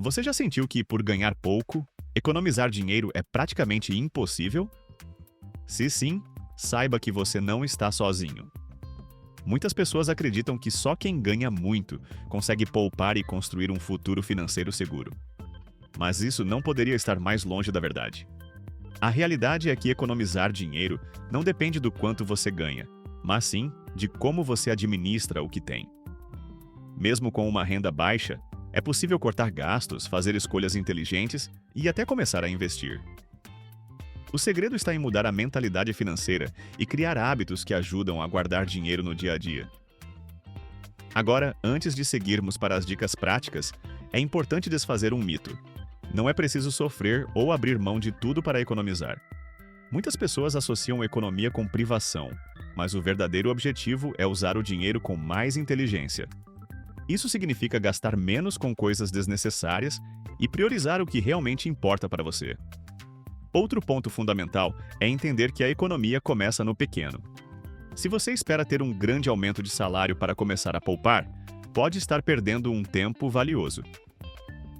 Você já sentiu que, por ganhar pouco, economizar dinheiro é praticamente impossível? Se sim, saiba que você não está sozinho. Muitas pessoas acreditam que só quem ganha muito consegue poupar e construir um futuro financeiro seguro. Mas isso não poderia estar mais longe da verdade. A realidade é que economizar dinheiro não depende do quanto você ganha, mas sim de como você administra o que tem. Mesmo com uma renda baixa, é possível cortar gastos, fazer escolhas inteligentes e até começar a investir. O segredo está em mudar a mentalidade financeira e criar hábitos que ajudam a guardar dinheiro no dia a dia. Agora, antes de seguirmos para as dicas práticas, é importante desfazer um mito. Não é preciso sofrer ou abrir mão de tudo para economizar. Muitas pessoas associam economia com privação, mas o verdadeiro objetivo é usar o dinheiro com mais inteligência. Isso significa gastar menos com coisas desnecessárias e priorizar o que realmente importa para você. Outro ponto fundamental é entender que a economia começa no pequeno. Se você espera ter um grande aumento de salário para começar a poupar, pode estar perdendo um tempo valioso.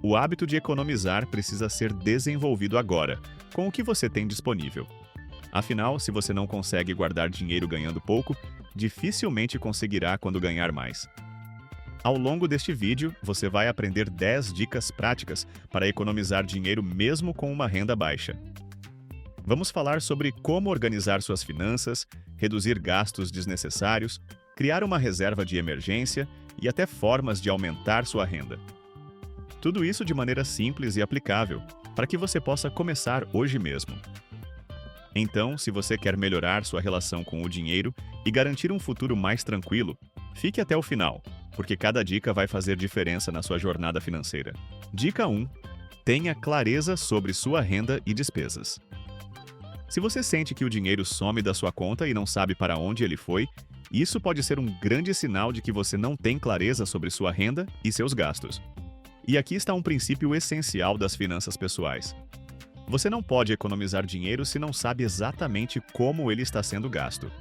O hábito de economizar precisa ser desenvolvido agora, com o que você tem disponível. Afinal, se você não consegue guardar dinheiro ganhando pouco, dificilmente conseguirá quando ganhar mais. Ao longo deste vídeo, você vai aprender 10 dicas práticas para economizar dinheiro mesmo com uma renda baixa. Vamos falar sobre como organizar suas finanças, reduzir gastos desnecessários, criar uma reserva de emergência e até formas de aumentar sua renda. Tudo isso de maneira simples e aplicável, para que você possa começar hoje mesmo. Então, se você quer melhorar sua relação com o dinheiro e garantir um futuro mais tranquilo, fique até o final, porque cada dica vai fazer diferença na sua jornada financeira. Dica 1. Tenha clareza sobre sua renda e despesas. Se você sente que o dinheiro some da sua conta e não sabe para onde ele foi, isso pode ser um grande sinal de que você não tem clareza sobre sua renda e seus gastos. E aqui está um princípio essencial das finanças pessoais. Você não pode economizar dinheiro se não sabe exatamente como ele está sendo gasto.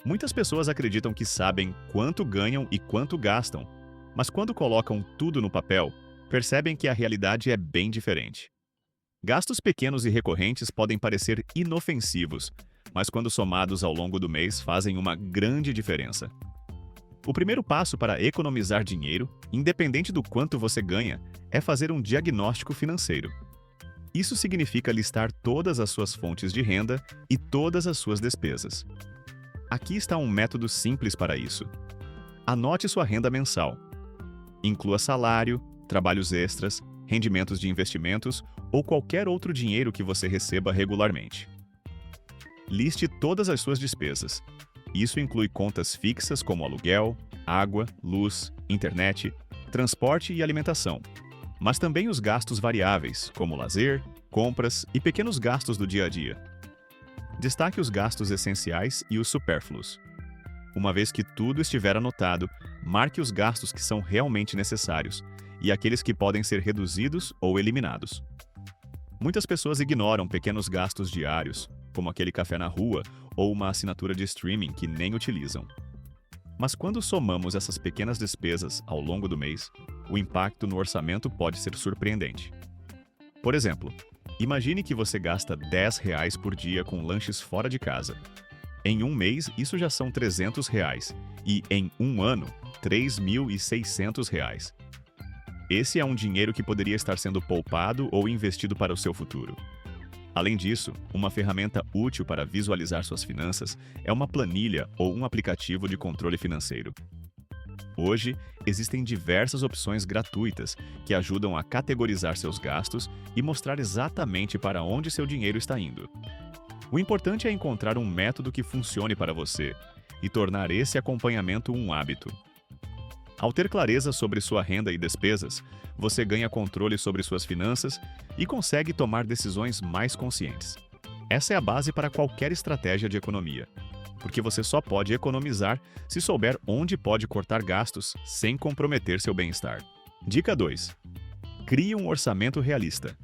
Muitas pessoas acreditam que sabem quanto ganham e quanto gastam, mas quando colocam tudo no papel, percebem que a realidade é bem diferente. Gastos pequenos e recorrentes podem parecer inofensivos, mas quando somados ao longo do mês fazem uma grande diferença. O primeiro passo para economizar dinheiro, independente do quanto você ganha, é fazer um diagnóstico financeiro. Isso significa listar todas as suas fontes de renda e todas as suas despesas. Aqui está um método simples para isso. Anote sua renda mensal. Inclua salário, trabalhos extras, rendimentos de investimentos ou qualquer outro dinheiro que você receba regularmente. Liste todas as suas despesas. Isso inclui contas fixas como aluguel, água, luz, internet, transporte e alimentação, mas também os gastos variáveis, como lazer, compras e pequenos gastos do dia a dia. Destaque os gastos essenciais e os supérfluos. Uma vez que tudo estiver anotado, marque os gastos que são realmente necessários e aqueles que podem ser reduzidos ou eliminados. Muitas pessoas ignoram pequenos gastos diários, como aquele café na rua ou uma assinatura de streaming que nem utilizam. Mas quando somamos essas pequenas despesas ao longo do mês, o impacto no orçamento pode ser surpreendente. Por exemplo, imagine que você gasta R$ 10 por dia com lanches fora de casa. Em um mês, isso já são R$ 300 e, em um ano, R$ 3.600. Esse é um dinheiro que poderia estar sendo poupado ou investido para o seu futuro. Além disso, uma ferramenta útil para visualizar suas finanças é uma planilha ou um aplicativo de controle financeiro. Hoje, existem diversas opções gratuitas que ajudam a categorizar seus gastos e mostrar exatamente para onde seu dinheiro está indo. O importante é encontrar um método que funcione para você e tornar esse acompanhamento um hábito. Ao ter clareza sobre sua renda e despesas, você ganha controle sobre suas finanças e consegue tomar decisões mais conscientes. Essa é a base para qualquer estratégia de economia, porque você só pode economizar se souber onde pode cortar gastos sem comprometer seu bem-estar. Dica 2. Crie um orçamento realista.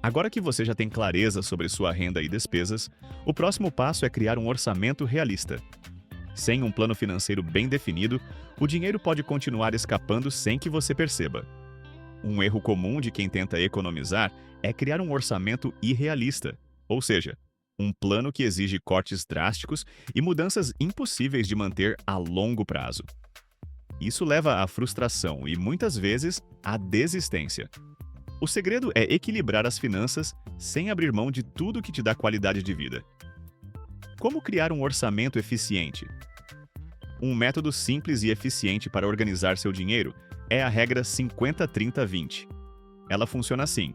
Agora que você já tem clareza sobre sua renda e despesas, o próximo passo é criar um orçamento realista. Sem um plano financeiro bem definido, o dinheiro pode continuar escapando sem que você perceba. Um erro comum de quem tenta economizar é criar um orçamento irrealista, ou seja, um plano que exige cortes drásticos e mudanças impossíveis de manter a longo prazo. Isso leva à frustração e, muitas vezes, à desistência. O segredo é equilibrar as finanças sem abrir mão de tudo que te dá qualidade de vida. Como criar um orçamento eficiente? Um método simples e eficiente para organizar seu dinheiro é a regra 50-30-20. Ela funciona assim: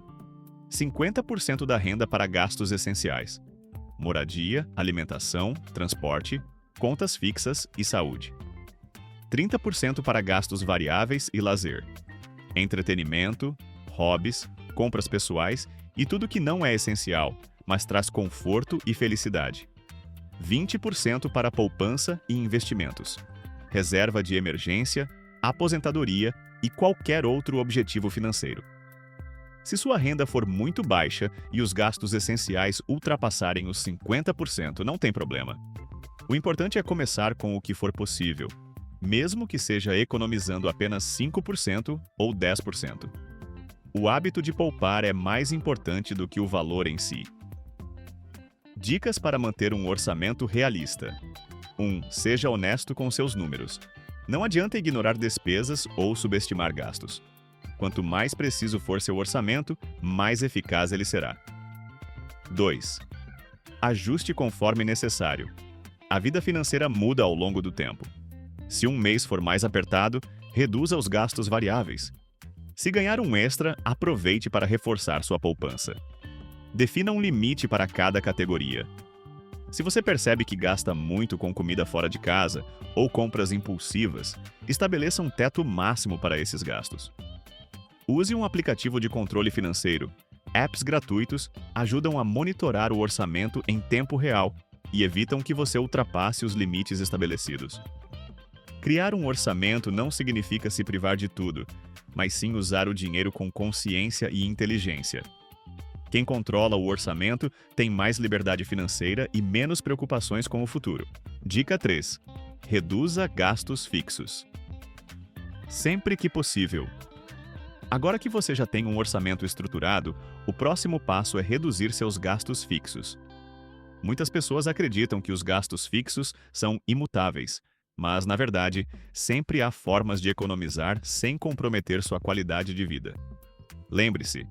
50% da renda para gastos essenciais: moradia, alimentação, transporte, contas fixas e saúde. 30% para gastos variáveis e lazer: entretenimento, hobbies, compras pessoais e tudo que não é essencial, mas traz conforto e felicidade. 20% para poupança e investimentos: reserva de emergência, aposentadoria e qualquer outro objetivo financeiro. Se sua renda for muito baixa e os gastos essenciais ultrapassarem os 50%, não tem problema. O importante é começar com o que for possível, mesmo que seja economizando apenas 5% ou 10%. O hábito de poupar é mais importante do que o valor em si. Dicas para manter um orçamento realista. 1. Seja honesto com seus números. Não adianta ignorar despesas ou subestimar gastos. Quanto mais preciso for seu orçamento, mais eficaz ele será. 2. Ajuste conforme necessário. A vida financeira muda ao longo do tempo. Se um mês for mais apertado, reduza os gastos variáveis. Se ganhar um extra, aproveite para reforçar sua poupança. Defina um limite para cada categoria. Se você percebe que gasta muito com comida fora de casa ou compras impulsivas, estabeleça um teto máximo para esses gastos. Use um aplicativo de controle financeiro. Apps gratuitos ajudam a monitorar o orçamento em tempo real e evitam que você ultrapasse os limites estabelecidos. Criar um orçamento não significa se privar de tudo, mas sim usar o dinheiro com consciência e inteligência. Quem controla o orçamento tem mais liberdade financeira e menos preocupações com o futuro. Dica 3. Reduza gastos fixos. Sempre que possível. Agora que você já tem um orçamento estruturado, o próximo passo é reduzir seus gastos fixos. Muitas pessoas acreditam que os gastos fixos são imutáveis, mas, na verdade, sempre há formas de economizar sem comprometer sua qualidade de vida. Lembre-se,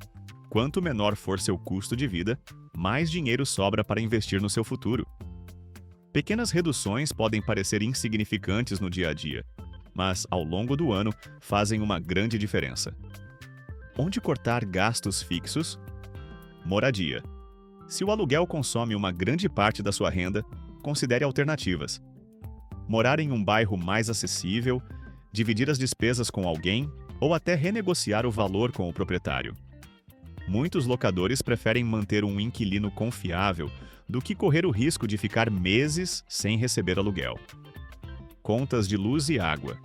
quanto menor for seu custo de vida, mais dinheiro sobra para investir no seu futuro. Pequenas reduções podem parecer insignificantes no dia a dia, mas, ao longo do ano, fazem uma grande diferença. Onde cortar gastos fixos? Moradia. Se o aluguel consome uma grande parte da sua renda, considere alternativas. Morar em um bairro mais acessível, dividir as despesas com alguém ou até renegociar o valor com o proprietário. Muitos locadores preferem manter um inquilino confiável do que correr o risco de ficar meses sem receber aluguel. Contas de luz e água.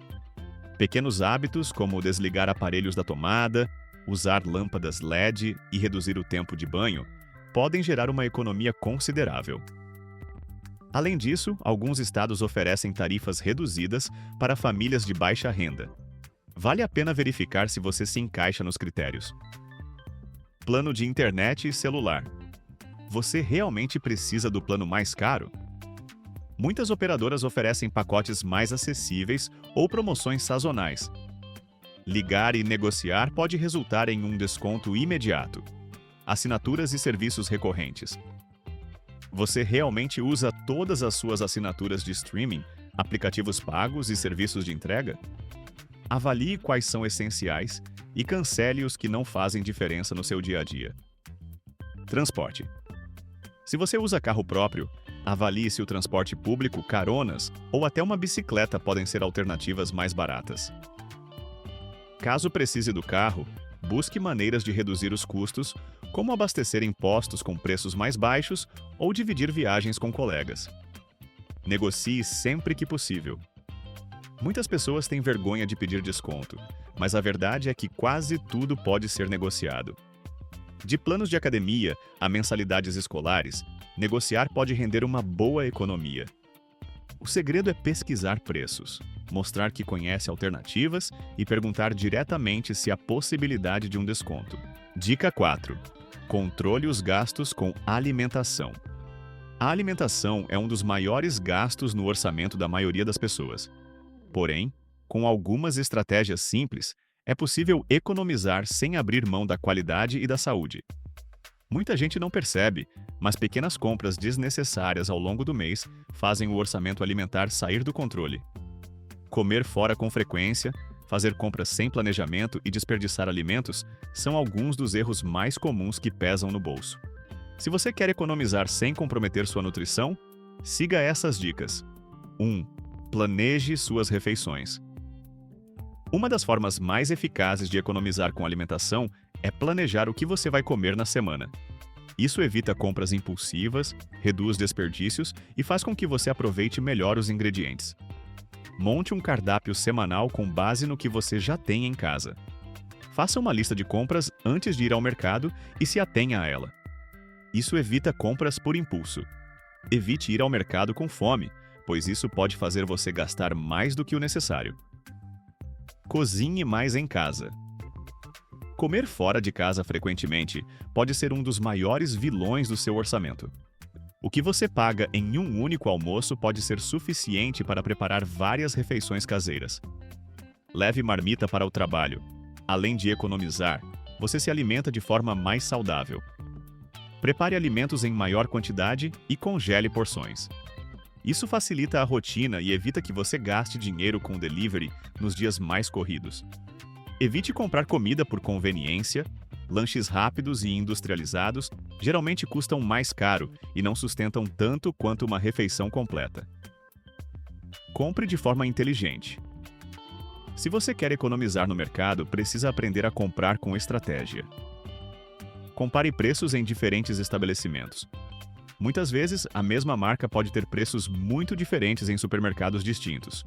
Pequenos hábitos como desligar aparelhos da tomada, usar lâmpadas LED e reduzir o tempo de banho podem gerar uma economia considerável. Além disso, alguns estados oferecem tarifas reduzidas para famílias de baixa renda. Vale a pena verificar se você se encaixa nos critérios. Plano de internet e celular. Você realmente precisa do plano mais caro? Muitas operadoras oferecem pacotes mais acessíveis ou promoções sazonais. Ligar e negociar pode resultar em um desconto imediato. Assinaturas e serviços recorrentes. Você realmente usa todas as suas assinaturas de streaming, aplicativos pagos e serviços de entrega? Avalie quais são essenciais e cancele os que não fazem diferença no seu dia a dia. Transporte. Se você usa carro próprio, avalie se o transporte público, caronas ou até uma bicicleta podem ser alternativas mais baratas. Caso precise do carro, busque maneiras de reduzir os custos, como abastecer em postos com preços mais baixos ou dividir viagens com colegas. Negocie sempre que possível. Muitas pessoas têm vergonha de pedir desconto, mas a verdade é que quase tudo pode ser negociado. De planos de academia a mensalidades escolares, negociar pode render uma boa economia. O segredo é pesquisar preços, mostrar que conhece alternativas e perguntar diretamente se há possibilidade de um desconto. Dica 4. Controle os gastos com alimentação. A alimentação é um dos maiores gastos no orçamento da maioria das pessoas. Porém, com algumas estratégias simples, é possível economizar sem abrir mão da qualidade e da saúde. Muita gente não percebe, mas pequenas compras desnecessárias ao longo do mês fazem o orçamento alimentar sair do controle. Comer fora com frequência, fazer compras sem planejamento e desperdiçar alimentos são alguns dos erros mais comuns que pesam no bolso. Se você quer economizar sem comprometer sua nutrição, siga essas dicas. 1. Planeje suas refeições. Uma das formas mais eficazes de economizar com alimentação é planejar o que você vai comer na semana. Isso evita compras impulsivas, reduz desperdícios e faz com que você aproveite melhor os ingredientes. Monte um cardápio semanal com base no que você já tem em casa. Faça uma lista de compras antes de ir ao mercado e se atenha a ela. Isso evita compras por impulso. Evite ir ao mercado com fome, pois isso pode fazer você gastar mais do que o necessário. Cozinhe mais em casa. Comer fora de casa frequentemente pode ser um dos maiores vilões do seu orçamento. O que você paga em um único almoço pode ser suficiente para preparar várias refeições caseiras. Leve marmita para o trabalho. Além de economizar, você se alimenta de forma mais saudável. Prepare alimentos em maior quantidade e congele porções. Isso facilita a rotina e evita que você gaste dinheiro com delivery nos dias mais corridos. Evite comprar comida por conveniência. Lanches rápidos e industrializados geralmente custam mais caro e não sustentam tanto quanto uma refeição completa. Compre de forma inteligente. Se você quer economizar no mercado, precisa aprender a comprar com estratégia. Compare preços em diferentes estabelecimentos. Muitas vezes, a mesma marca pode ter preços muito diferentes em supermercados distintos.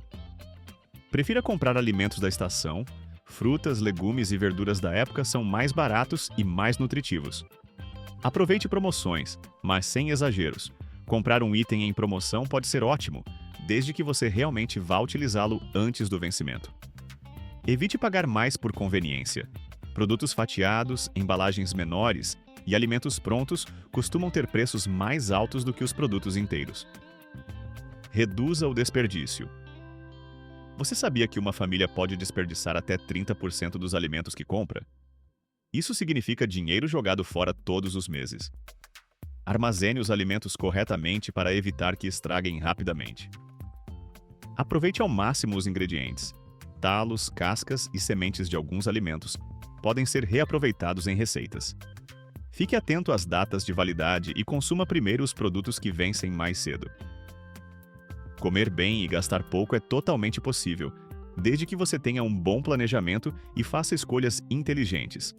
Prefira comprar alimentos da estação. Frutas, legumes e verduras da época são mais baratos e mais nutritivos. Aproveite promoções, mas sem exageros. Comprar um item em promoção pode ser ótimo, desde que você realmente vá utilizá-lo antes do vencimento. Evite pagar mais por conveniência. Produtos fatiados, embalagens menores e alimentos prontos costumam ter preços mais altos do que os produtos inteiros. Reduza o desperdício. Você sabia que uma família pode desperdiçar até 30% dos alimentos que compra? Isso significa dinheiro jogado fora todos os meses. Armazene os alimentos corretamente para evitar que estraguem rapidamente. Aproveite ao máximo os ingredientes. Talos, cascas e sementes de alguns alimentos podem ser reaproveitados em receitas. Fique atento às datas de validade e consuma primeiro os produtos que vencem mais cedo. Comer bem e gastar pouco é totalmente possível, desde que você tenha um bom planejamento e faça escolhas inteligentes.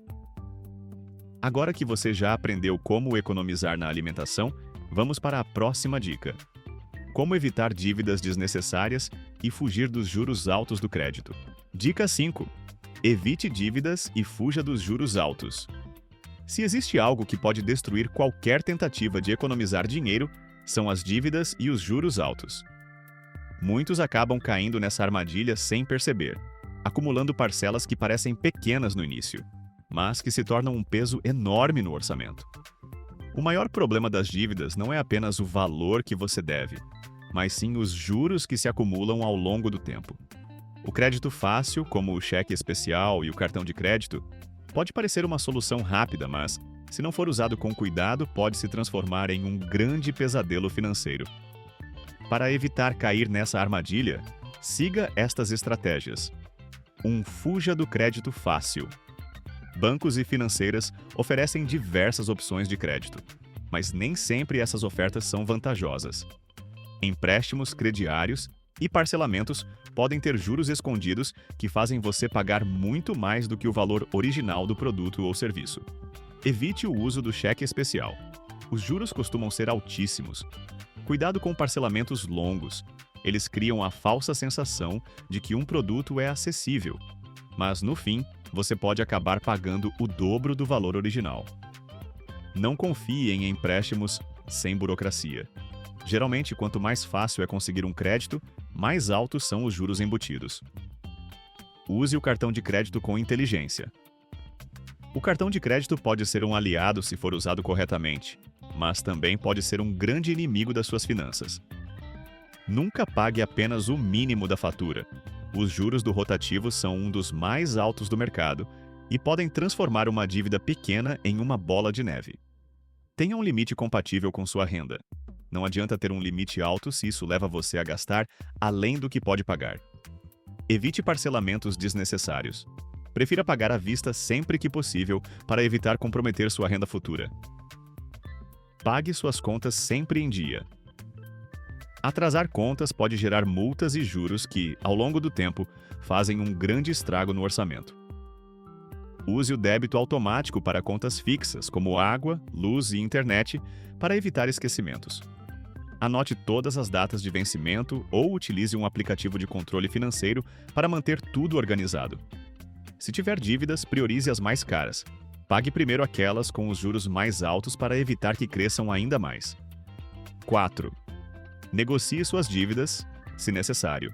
Agora que você já aprendeu como economizar na alimentação, vamos para a próxima dica. Como evitar dívidas desnecessárias e fugir dos juros altos do crédito. Dica 5. Evite dívidas e fuja dos juros altos. Se existe algo que pode destruir qualquer tentativa de economizar dinheiro, são as dívidas e os juros altos. Muitos acabam caindo nessa armadilha sem perceber, acumulando parcelas que parecem pequenas no início, mas que se tornam um peso enorme no orçamento. O maior problema das dívidas não é apenas o valor que você deve, mas sim os juros que se acumulam ao longo do tempo. O crédito fácil, como o cheque especial e o cartão de crédito, pode parecer uma solução rápida, mas, se não for usado com cuidado, pode se transformar em um grande pesadelo financeiro. Para evitar cair nessa armadilha, siga estas estratégias. 1. Fuja do crédito fácil. Bancos e financeiras oferecem diversas opções de crédito, mas nem sempre essas ofertas são vantajosas. Empréstimos crediários e parcelamentos podem ter juros escondidos que fazem você pagar muito mais do que o valor original do produto ou serviço. Evite o uso do cheque especial. Os juros costumam ser altíssimos. Cuidado com parcelamentos longos. Eles criam a falsa sensação de que um produto é acessível, mas no fim, você pode acabar pagando o dobro do valor original. Não confie em empréstimos sem burocracia. Geralmente, quanto mais fácil é conseguir um crédito, mais altos são os juros embutidos. Use o cartão de crédito com inteligência. O cartão de crédito pode ser um aliado se for usado corretamente, mas também pode ser um grande inimigo das suas finanças. Nunca pague apenas o mínimo da fatura. Os juros do rotativo são um dos mais altos do mercado e podem transformar uma dívida pequena em uma bola de neve. Tenha um limite compatível com sua renda. Não adianta ter um limite alto se isso leva você a gastar além do que pode pagar. Evite parcelamentos desnecessários. Prefira pagar à vista sempre que possível para evitar comprometer sua renda futura. Pague suas contas sempre em dia. Atrasar contas pode gerar multas e juros que, ao longo do tempo, fazem um grande estrago no orçamento. Use o débito automático para contas fixas, como água, luz e internet, para evitar esquecimentos. Anote todas as datas de vencimento ou utilize um aplicativo de controle financeiro para manter tudo organizado. Se tiver dívidas, priorize as mais caras. Pague primeiro aquelas com os juros mais altos para evitar que cresçam ainda mais. 4. Negocie suas dívidas, se necessário.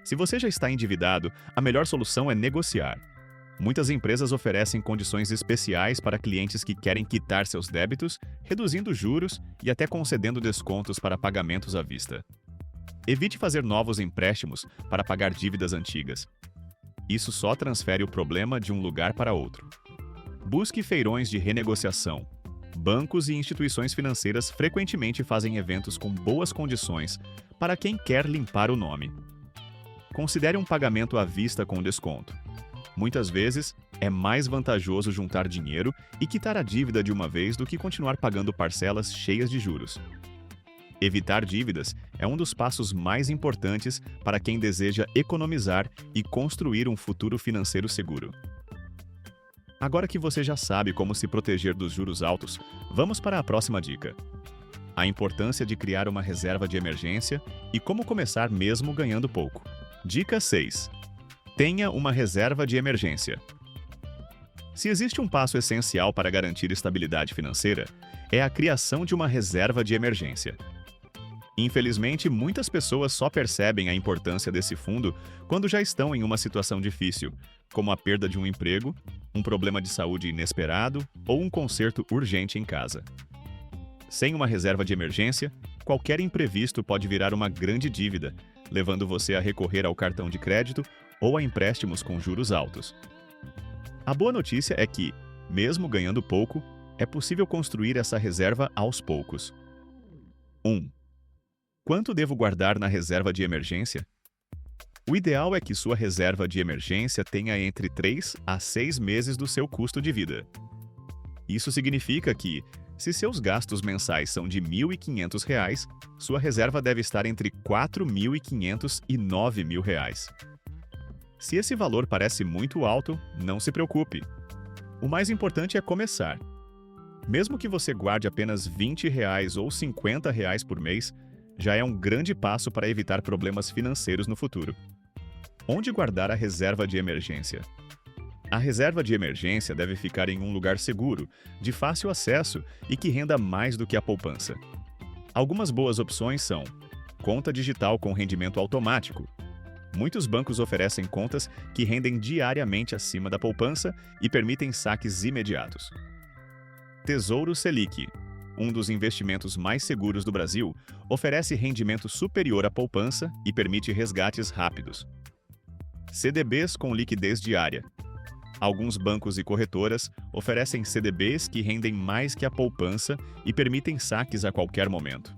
Se você já está endividado, a melhor solução é negociar. Muitas empresas oferecem condições especiais para clientes que querem quitar seus débitos, reduzindo juros e até concedendo descontos para pagamentos à vista. Evite fazer novos empréstimos para pagar dívidas antigas. Isso só transfere o problema de um lugar para outro. Busque feirões de renegociação. Bancos e instituições financeiras frequentemente fazem eventos com boas condições para quem quer limpar o nome. Considere um pagamento à vista com desconto. Muitas vezes, é mais vantajoso juntar dinheiro e quitar a dívida de uma vez do que continuar pagando parcelas cheias de juros. Evitar dívidas é um dos passos mais importantes para quem deseja economizar e construir um futuro financeiro seguro. Agora que você já sabe como se proteger dos juros altos, vamos para a próxima dica. A importância de criar uma reserva de emergência e como começar mesmo ganhando pouco. Dica 6. Tenha uma reserva de emergência. Se existe um passo essencial para garantir estabilidade financeira, é a criação de uma reserva de emergência. Infelizmente, muitas pessoas só percebem a importância desse fundo quando já estão em uma situação difícil, como a perda de um emprego, um problema de saúde inesperado ou um conserto urgente em casa. Sem uma reserva de emergência, qualquer imprevisto pode virar uma grande dívida, levando você a recorrer ao cartão de crédito ou a empréstimos com juros altos. A boa notícia é que, mesmo ganhando pouco, é possível construir essa reserva aos poucos. 1. Quanto devo guardar na reserva de emergência? O ideal é que sua reserva de emergência tenha entre 3 a 6 meses do seu custo de vida. Isso significa que, se seus gastos mensais são de R$ 1.500, sua reserva deve estar entre R$ 4.500 e R$ 9.000. Se esse valor parece muito alto, não se preocupe. O mais importante é começar. Mesmo que você guarde apenas R$ 20 ou R$ 50 por mês, já é um grande passo para evitar problemas financeiros no futuro. Onde guardar a reserva de emergência? A reserva de emergência deve ficar em um lugar seguro, de fácil acesso e que renda mais do que a poupança. Algumas boas opções são: conta digital com rendimento automático. Muitos bancos oferecem contas que rendem diariamente acima da poupança e permitem saques imediatos. Tesouro Selic, um dos investimentos mais seguros do Brasil, oferece rendimento superior à poupança e permite resgates rápidos. CDBs com liquidez diária. Alguns bancos e corretoras oferecem CDBs que rendem mais que a poupança e permitem saques a qualquer momento.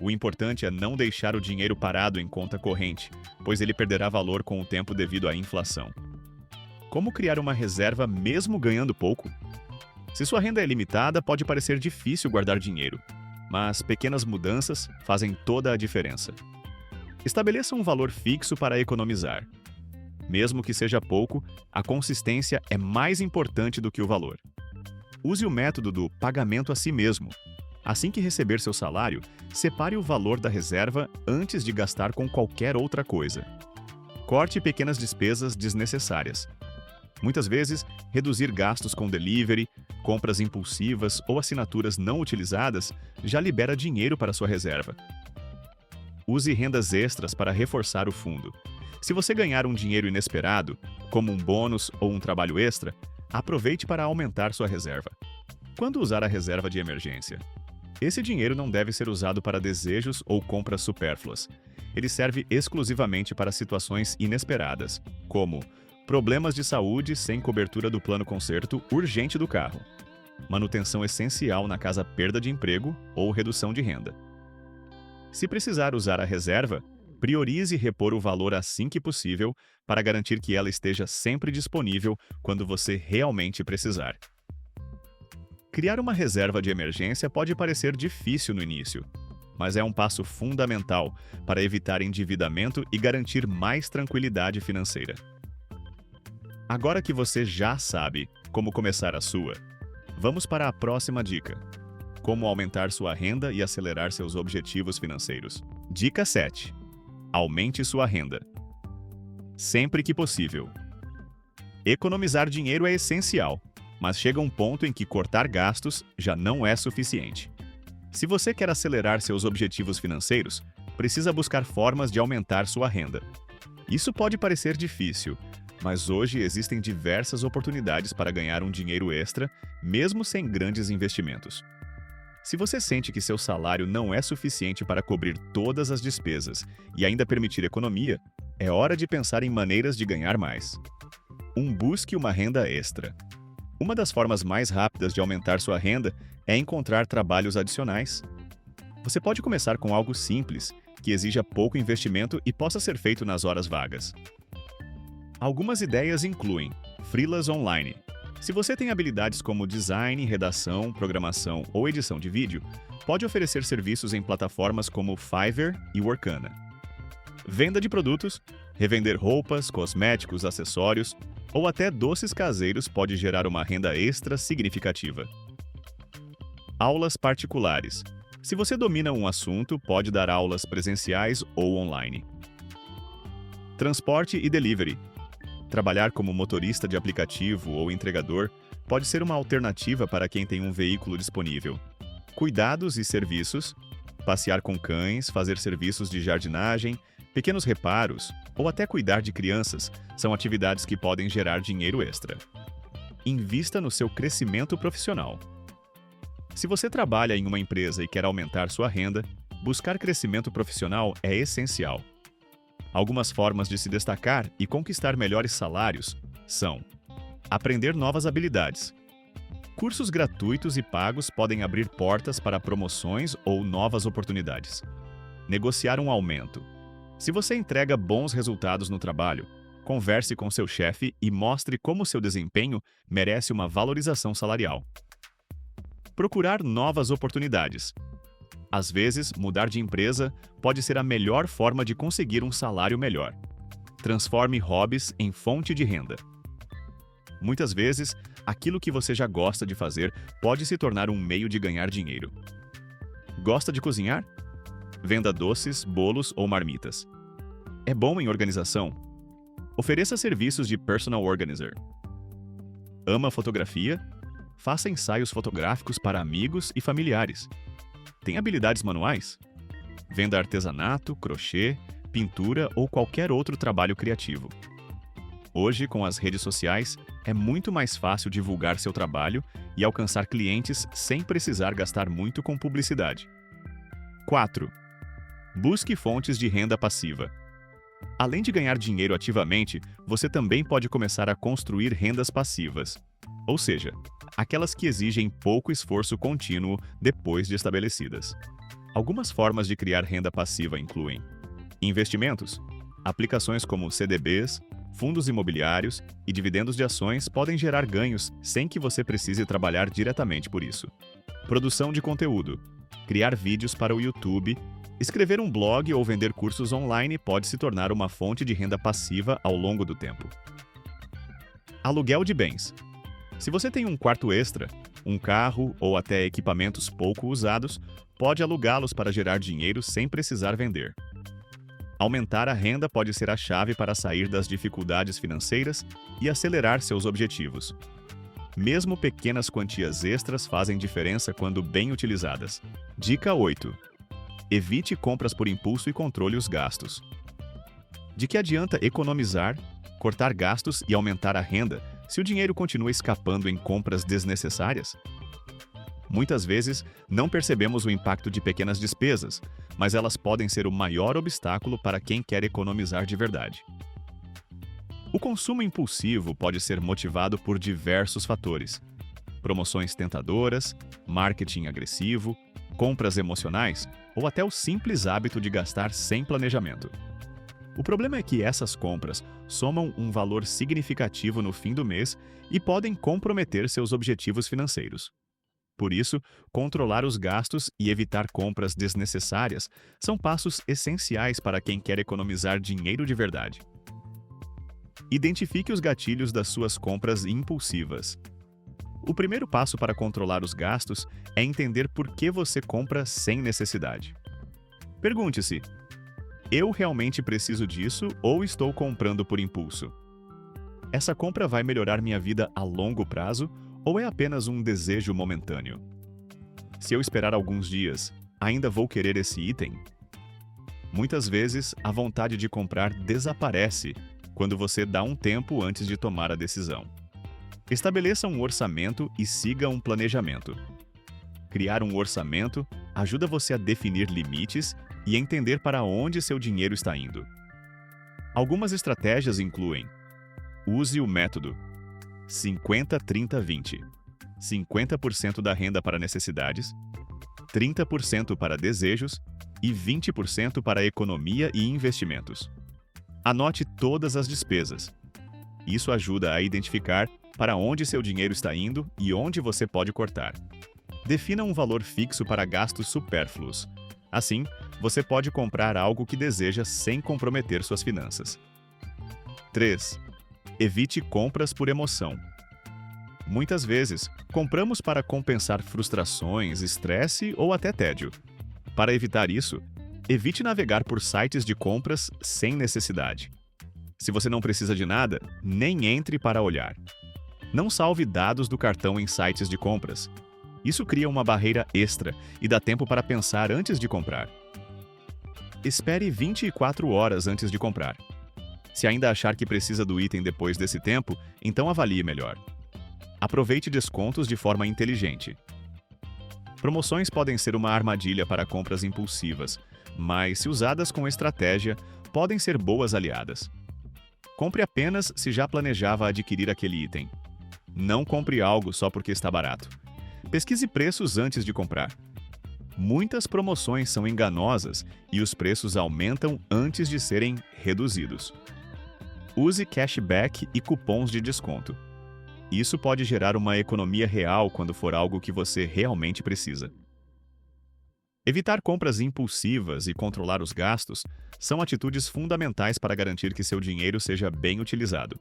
O importante é não deixar o dinheiro parado em conta corrente, pois ele perderá valor com o tempo devido à inflação. Como criar uma reserva mesmo ganhando pouco? Se sua renda é limitada, pode parecer difícil guardar dinheiro, mas pequenas mudanças fazem toda a diferença. Estabeleça um valor fixo para economizar. Mesmo que seja pouco, a consistência é mais importante do que o valor. Use o método do pagamento a si mesmo. Assim que receber seu salário, separe o valor da reserva antes de gastar com qualquer outra coisa. Corte pequenas despesas desnecessárias. Muitas vezes, reduzir gastos com delivery, compras impulsivas ou assinaturas não utilizadas já libera dinheiro para sua reserva. Use rendas extras para reforçar o fundo. Se você ganhar um dinheiro inesperado, como um bônus ou um trabalho extra, aproveite para aumentar sua reserva. Quando usar a reserva de emergência? Esse dinheiro não deve ser usado para desejos ou compras supérfluas. Ele serve exclusivamente para situações inesperadas, como problemas de saúde sem cobertura do plano conserto urgente do carro, manutenção essencial na caso perda de emprego ou redução de renda. Se precisar usar a reserva, priorize repor o valor assim que possível para garantir que ela esteja sempre disponível quando você realmente precisar. Criar uma reserva de emergência pode parecer difícil no início, mas é um passo fundamental para evitar endividamento e garantir mais tranquilidade financeira. Agora que você já sabe como começar a sua, vamos para a próxima dica: como aumentar sua renda e acelerar seus objetivos financeiros. Dica 7. Aumente sua renda. Sempre que possível. Economizar dinheiro é essencial, mas chega um ponto em que cortar gastos já não é suficiente. Se você quer acelerar seus objetivos financeiros, precisa buscar formas de aumentar sua renda. Isso pode parecer difícil, mas hoje existem diversas oportunidades para ganhar um dinheiro extra, mesmo sem grandes investimentos. Se você sente que seu salário não é suficiente para cobrir todas as despesas e ainda permitir economia, é hora de pensar em maneiras de ganhar mais. Busque uma renda extra. Uma das formas mais rápidas de aumentar sua renda é encontrar trabalhos adicionais. Você pode começar com algo simples, que exija pouco investimento e possa ser feito nas horas vagas. Algumas ideias incluem freelas online. Se você tem habilidades como design, redação, programação ou edição de vídeo, pode oferecer serviços em plataformas como Fiverr e Workana. Venda de produtos, revender roupas, cosméticos, acessórios ou até doces caseiros pode gerar uma renda extra significativa. Aulas particulares. Se você domina um assunto, pode dar aulas presenciais ou online. Transporte e delivery. Trabalhar como motorista de aplicativo ou entregador pode ser uma alternativa para quem tem um veículo disponível. Cuidados e serviços. Passear com cães, fazer serviços de jardinagem, pequenos reparos ou até cuidar de crianças são atividades que podem gerar dinheiro extra. Invista no seu crescimento profissional. Se você trabalha em uma empresa e quer aumentar sua renda, buscar crescimento profissional é essencial. Algumas formas de se destacar e conquistar melhores salários são: aprender novas habilidades. Cursos gratuitos e pagos podem abrir portas para promoções ou novas oportunidades. Negociar um aumento. Se você entrega bons resultados no trabalho, converse com seu chefe e mostre como seu desempenho merece uma valorização salarial. Procurar novas oportunidades. Às vezes, mudar de empresa pode ser a melhor forma de conseguir um salário melhor. Transforme hobbies em fonte de renda. Muitas vezes, aquilo que você já gosta de fazer pode se tornar um meio de ganhar dinheiro. Gosta de cozinhar? Venda doces, bolos ou marmitas. É bom em organização? Ofereça serviços de personal organizer. Ama fotografia? Faça ensaios fotográficos para amigos e familiares. Tem habilidades manuais? Venda artesanato, crochê, pintura ou qualquer outro trabalho criativo. Hoje, com as redes sociais, é muito mais fácil divulgar seu trabalho e alcançar clientes sem precisar gastar muito com publicidade. 4. Busque fontes de renda passiva. Além de ganhar dinheiro ativamente, você também pode começar a construir rendas passivas, ou seja, aquelas que exigem pouco esforço contínuo depois de estabelecidas. Algumas formas de criar renda passiva incluem investimentos. Aplicações como CDBs, fundos imobiliários e dividendos de ações podem gerar ganhos sem que você precise trabalhar diretamente por isso. Produção de conteúdo. Criar vídeos para o YouTube. Escrever um blog ou vender cursos online pode se tornar uma fonte de renda passiva ao longo do tempo. Aluguel de bens. Se você tem um quarto extra, um carro ou até equipamentos pouco usados, pode alugá-los para gerar dinheiro sem precisar vender. Aumentar a renda pode ser a chave para sair das dificuldades financeiras e acelerar seus objetivos. Mesmo pequenas quantias extras fazem diferença quando bem utilizadas. Dica 8. Evite compras por impulso e controle os gastos. De que adianta economizar, cortar gastos e aumentar a renda se o dinheiro continua escapando em compras desnecessárias? Muitas vezes, não percebemos o impacto de pequenas despesas, mas elas podem ser o maior obstáculo para quem quer economizar de verdade. O consumo impulsivo pode ser motivado por diversos fatores: promoções tentadoras, marketing agressivo, compras emocionais ou até o simples hábito de gastar sem planejamento. O problema é que essas compras somam um valor significativo no fim do mês e podem comprometer seus objetivos financeiros. Por isso, controlar os gastos e evitar compras desnecessárias são passos essenciais para quem quer economizar dinheiro de verdade. Identifique os gatilhos das suas compras impulsivas. O primeiro passo para controlar os gastos é entender por que você compra sem necessidade. Pergunte-se: eu realmente preciso disso ou estou comprando por impulso? Essa compra vai melhorar minha vida a longo prazo ou é apenas um desejo momentâneo? Se eu esperar alguns dias, ainda vou querer esse item? Muitas vezes, a vontade de comprar desaparece quando você dá um tempo antes de tomar a decisão. Estabeleça um orçamento e siga um planejamento. Criar um orçamento ajuda você a definir limites e entender para onde seu dinheiro está indo. Algumas estratégias incluem: use o método 50-30-20. 50% da renda para necessidades, 30% para desejos e 20% para economia e investimentos. Anote todas as despesas. Isso ajuda a identificar para onde seu dinheiro está indo e onde você pode cortar. Defina um valor fixo para gastos supérfluos. Assim, você pode comprar algo que deseja sem comprometer suas finanças. 3. Evite compras por emoção. Muitas vezes, compramos para compensar frustrações, estresse ou até tédio. Para evitar isso, evite navegar por sites de compras sem necessidade. Se você não precisa de nada, nem entre para olhar. Não salve dados do cartão em sites de compras. Isso cria uma barreira extra e dá tempo para pensar antes de comprar. Espere 24 horas antes de comprar. Se ainda achar que precisa do item depois desse tempo, então avalie melhor. Aproveite descontos de forma inteligente. Promoções podem ser uma armadilha para compras impulsivas, mas, se usadas com estratégia, podem ser boas aliadas. Compre apenas se já planejava adquirir aquele item. Não compre algo só porque está barato. Pesquise preços antes de comprar. Muitas promoções são enganosas e os preços aumentam antes de serem reduzidos. Use cashback e cupons de desconto. Isso pode gerar uma economia real quando for algo que você realmente precisa. Evitar compras impulsivas e controlar os gastos são atitudes fundamentais para garantir que seu dinheiro seja bem utilizado.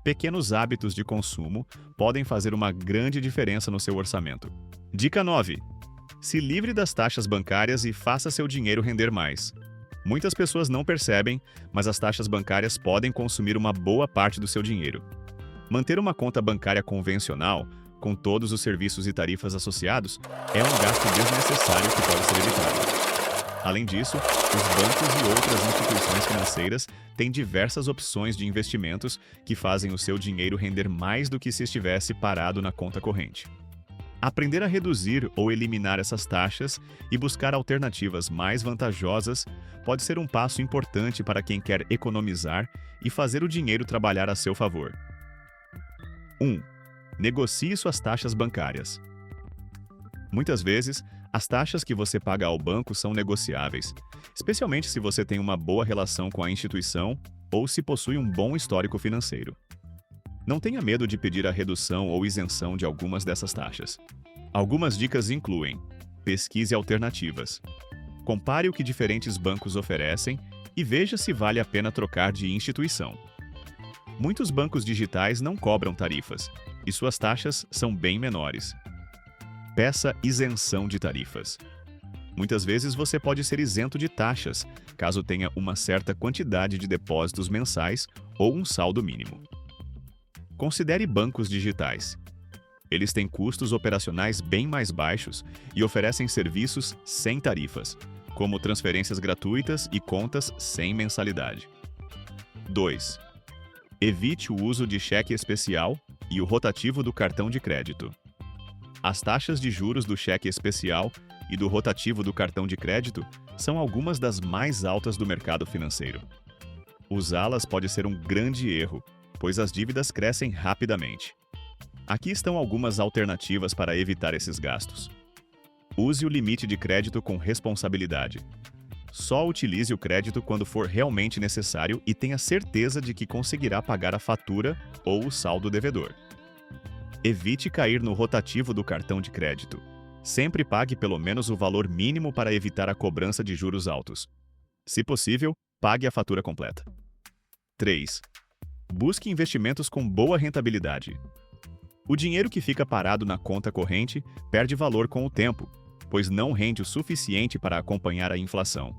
Pequenos hábitos de consumo podem fazer uma grande diferença no seu orçamento. Dica 9. Se livre das taxas bancárias e faça seu dinheiro render mais. Muitas pessoas não percebem, mas as taxas bancárias podem consumir uma boa parte do seu dinheiro. Manter uma conta bancária convencional, com todos os serviços e tarifas associados, é um gasto desnecessário que pode ser evitado. Além disso, os bancos e outras instituições financeiras têm diversas opções de investimentos que fazem o seu dinheiro render mais do que se estivesse parado na conta corrente. Aprender a reduzir ou eliminar essas taxas e buscar alternativas mais vantajosas pode ser um passo importante para quem quer economizar e fazer o dinheiro trabalhar a seu favor. 1. Negocie suas taxas bancárias. Muitas vezes, as taxas que você paga ao banco são negociáveis, especialmente se você tem uma boa relação com a instituição ou se possui um bom histórico financeiro. Não tenha medo de pedir a redução ou isenção de algumas dessas taxas. Algumas dicas incluem: pesquise alternativas. Compare o que diferentes bancos oferecem e veja se vale a pena trocar de instituição. Muitos bancos digitais não cobram tarifas, e suas taxas são bem menores. Peça isenção de tarifas. Muitas vezes você pode ser isento de taxas, caso tenha uma certa quantidade de depósitos mensais ou um saldo mínimo. Considere bancos digitais. Eles têm custos operacionais bem mais baixos e oferecem serviços sem tarifas, como transferências gratuitas e contas sem mensalidade. 2. Evite o uso de cheque especial e o rotativo do cartão de crédito. As taxas de juros do cheque especial e do rotativo do cartão de crédito são algumas das mais altas do mercado financeiro. Usá-las pode ser um grande erro, pois as dívidas crescem rapidamente. Aqui estão algumas alternativas para evitar esses gastos. Use o limite de crédito com responsabilidade. Só utilize o crédito quando for realmente necessário e tenha certeza de que conseguirá pagar a fatura ou o saldo devedor. Evite cair no rotativo do cartão de crédito. Sempre pague pelo menos o valor mínimo para evitar a cobrança de juros altos. Se possível, pague a fatura completa. 3. Busque investimentos com boa rentabilidade. O dinheiro que fica parado na conta corrente perde valor com o tempo, pois não rende o suficiente para acompanhar a inflação.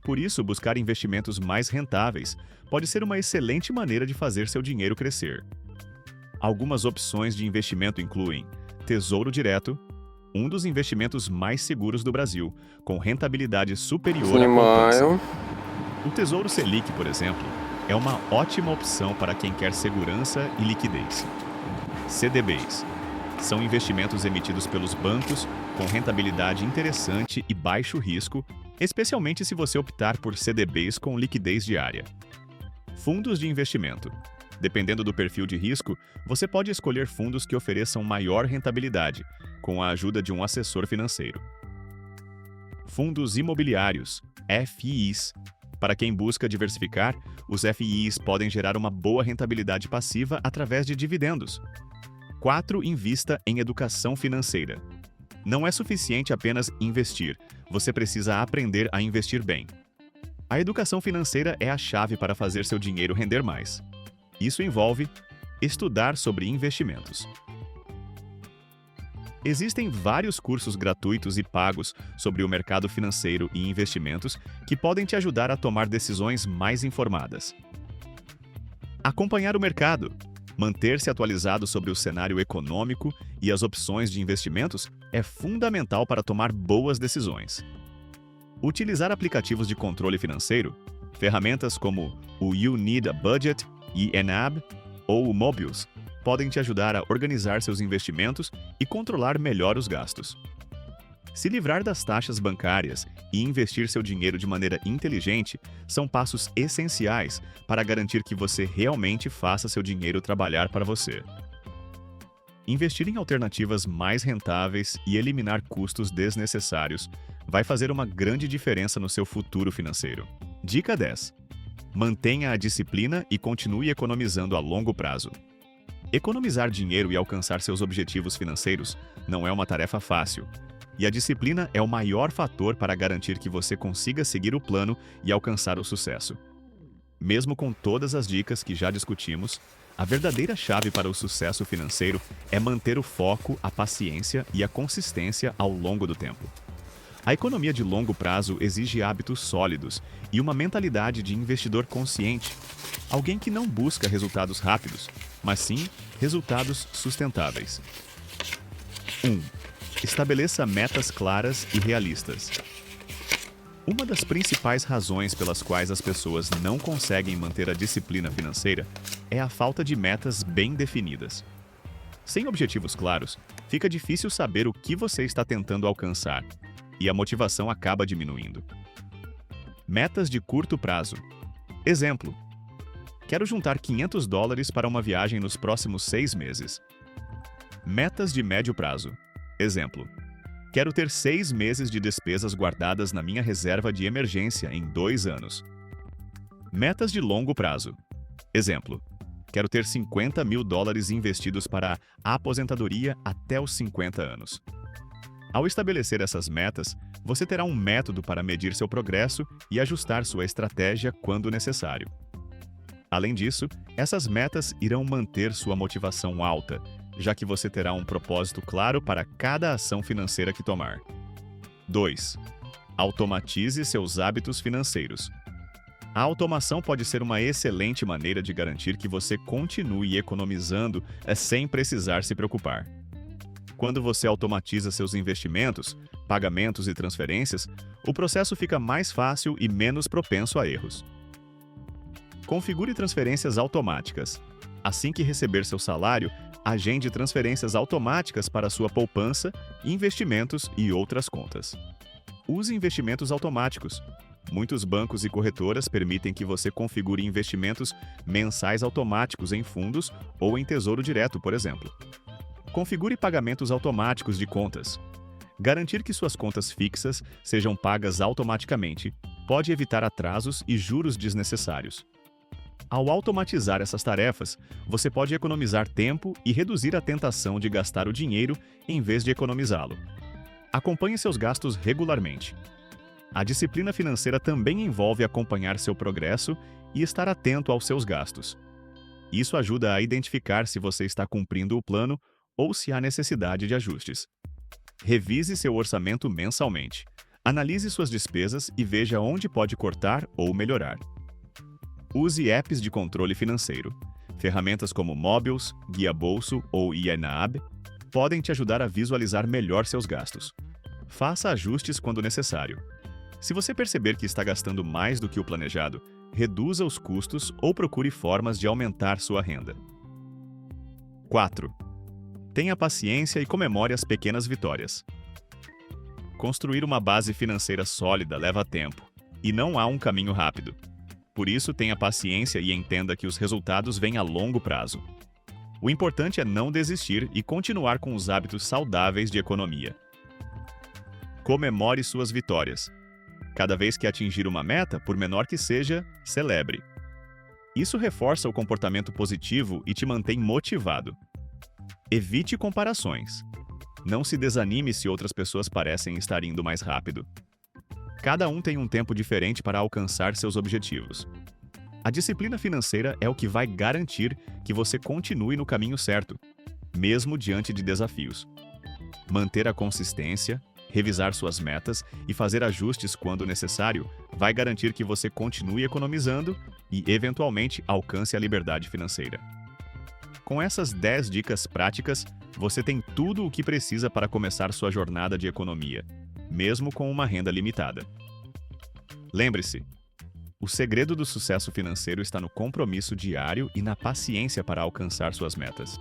Por isso, buscar investimentos mais rentáveis pode ser uma excelente maneira de fazer seu dinheiro crescer. Algumas opções de investimento incluem Tesouro Direto, um dos investimentos mais seguros do Brasil, com rentabilidade superior à poupança. O Tesouro Selic, por exemplo, é uma ótima opção para quem quer segurança e liquidez. CDBs são investimentos emitidos pelos bancos com rentabilidade interessante e baixo risco, especialmente se você optar por CDBs com liquidez diária. Fundos de investimento. Dependendo do perfil de risco, você pode escolher fundos que ofereçam maior rentabilidade, com a ajuda de um assessor financeiro. Fundos imobiliários, FIIs. Para quem busca diversificar, os FIIs podem gerar uma boa rentabilidade passiva através de dividendos. 4. Invista em educação financeira. Não é suficiente apenas investir, você precisa aprender a investir bem. A educação financeira é a chave para fazer seu dinheiro render mais. Isso envolve estudar sobre investimentos. Existem vários cursos gratuitos e pagos sobre o mercado financeiro e investimentos que podem te ajudar a tomar decisões mais informadas. Acompanhar o mercado. Manter-se atualizado sobre o cenário econômico e as opções de investimentos é fundamental para tomar boas decisões. Utilizar aplicativos de controle financeiro, ferramentas como o You Need a Budget e Enab ou o Mobius, podem te ajudar a organizar seus investimentos e controlar melhor os gastos. Se livrar das taxas bancárias e investir seu dinheiro de maneira inteligente são passos essenciais para garantir que você realmente faça seu dinheiro trabalhar para você. Investir em alternativas mais rentáveis e eliminar custos desnecessários vai fazer uma grande diferença no seu futuro financeiro. Dica 10. Mantenha a disciplina e continue economizando a longo prazo. Economizar dinheiro e alcançar seus objetivos financeiros não é uma tarefa fácil. E a disciplina é o maior fator para garantir que você consiga seguir o plano e alcançar o sucesso. Mesmo com todas as dicas que já discutimos, a verdadeira chave para o sucesso financeiro é manter o foco, a paciência e a consistência ao longo do tempo. A economia de longo prazo exige hábitos sólidos e uma mentalidade de investidor consciente, alguém que não busca resultados rápidos, mas sim resultados sustentáveis. 1. Estabeleça metas claras e realistas. Uma das principais razões pelas quais as pessoas não conseguem manter a disciplina financeira é a falta de metas bem definidas. Sem objetivos claros, fica difícil saber o que você está tentando alcançar, e a motivação acaba diminuindo. Metas de curto prazo. Exemplo: quero juntar $500 para uma viagem nos próximos 6 meses. Metas de médio prazo. Exemplo: quero ter 6 meses de despesas guardadas na minha reserva de emergência em 2 anos. Metas de longo prazo. Exemplo: quero ter $50 mil investidos para a aposentadoria até os 50 anos. Ao estabelecer essas metas, você terá um método para medir seu progresso e ajustar sua estratégia quando necessário. Além disso, essas metas irão manter sua motivação alta, já que você terá um propósito claro para cada ação financeira que tomar. 2. Automatize seus hábitos financeiros. A automação pode ser uma excelente maneira de garantir que você continue economizando sem precisar se preocupar. Quando você automatiza seus investimentos, pagamentos e transferências, o processo fica mais fácil e menos propenso a erros. Configure transferências automáticas. Assim que receber seu salário, agende transferências automáticas para sua poupança, investimentos e outras contas. Use investimentos automáticos. Muitos bancos e corretoras permitem que você configure investimentos mensais automáticos em fundos ou em tesouro direto, por exemplo. Configure pagamentos automáticos de contas. Garantir que suas contas fixas sejam pagas automaticamente pode evitar atrasos e juros desnecessários. Ao automatizar essas tarefas, você pode economizar tempo e reduzir a tentação de gastar o dinheiro em vez de economizá-lo. Acompanhe seus gastos regularmente. A disciplina financeira também envolve acompanhar seu progresso e estar atento aos seus gastos. Isso ajuda a identificar se você está cumprindo o plano ou se há necessidade de ajustes. Revise seu orçamento mensalmente. Analise suas despesas e veja onde pode cortar ou melhorar. Use apps de controle financeiro. Ferramentas como Mobiles, Guia Bolso ou INAB podem te ajudar a visualizar melhor seus gastos. Faça ajustes quando necessário. Se você perceber que está gastando mais do que o planejado, reduza os custos ou procure formas de aumentar sua renda. 4. Tenha paciência e comemore as pequenas vitórias. Construir uma base financeira sólida leva tempo, e não há um caminho rápido. Por isso, tenha paciência e entenda que os resultados vêm a longo prazo. O importante é não desistir e continuar com os hábitos saudáveis de economia. Comemore suas vitórias. Cada vez que atingir uma meta, por menor que seja, celebre. Isso reforça o comportamento positivo e te mantém motivado. Evite comparações. Não se desanime se outras pessoas parecem estar indo mais rápido. Cada um tem um tempo diferente para alcançar seus objetivos. A disciplina financeira é o que vai garantir que você continue no caminho certo, mesmo diante de desafios. Manter a consistência, revisar suas metas e fazer ajustes quando necessário vai garantir que você continue economizando e, eventualmente, alcance a liberdade financeira. Com essas 10 dicas práticas, você tem tudo o que precisa para começar sua jornada de economia, mesmo com uma renda limitada. Lembre-se, o segredo do sucesso financeiro está no compromisso diário e na paciência para alcançar suas metas.